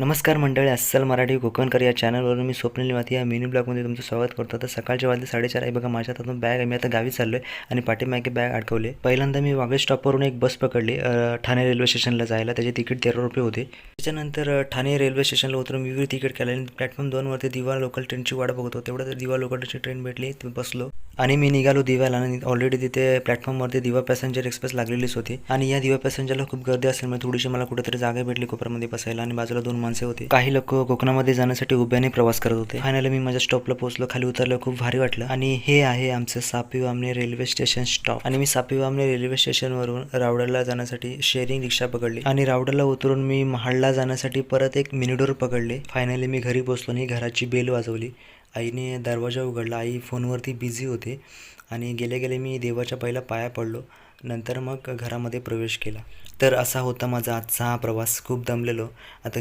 नमस्कार मंडळी, अस्सल मराठी कोकणकर या चॅनलवरून मी स्वप्नील माथी या मिनी ब्लॉगमध्ये तुमचं स्वागत करतो. तर सकाळचे वाजले 4:30 आहे बघा. माझ्या हातातून बॅग आहे. मी आता गावी चाललो आहे आणि पाठीमागे बॅग अडकवली. पहिल्यांदा मी वाघे स्टॉपवरून एक बस पकडली ठाणे रेल्वे स्टेशनला जायला. त्याचे तिकीट 13 रुपये होते. त्याच्यानंतर ठाणे रेल्वे स्टेशनला उतरून मी तिकीट केलं आणि प्लॅटफॉर्म 2वरती दिवा लोकल ट्रेनची वाट बघत होतो. तेवढं दिवा लोकल ट्रेनची ट्रेन भेटली, मी बसलो आणि मी निघालो दिव्याला. आणि ऑलरेडी तिथे प्लॅटफॉर्मवरती दिवा पॅसेंजर एक्सप्रेस लागलेलीच होती आणि या दिवा पॅसेंजरला खूप गर्दी असल्यामुळे थोडीशी मला कुठेतरी जागा भेटली कोपऱ्यामध्ये बसायला आणि बाजूला 2 माणसे होती. काही लोक कोकणामध्ये जाण्यासाठी उभ्याने प्रवास करत होते. फायनली मी माझ्या स्टॉपला पोहोचलो. खाली उतरलो, खूप भारी वाटलं. आणि हे आहे आमचं सापीवामने रेल्वे स्टेशन स्टॉप. आणि मी सापीवामने रेल्वे स्टेशनवरून रावडला जाण्यासाठी शेअरिंग रिक्षा पकडली आणि रावडला उतरून मी महाडला जाण्यासाठी परत एक मिनीडोर पकडले. फायनली मी घरी पोहोचलो आणि घराची बेल वाजवली. आईने दरवाजा उघडला. आई फोनवरती बिझी होते आणि गेले गेले मी देवाच्या पहिला पाया पडलो. नंतर मग घरामध्ये प्रवेश केला. तर असा होता माझा आजचा हा प्रवास. खूप दमलेलो. आता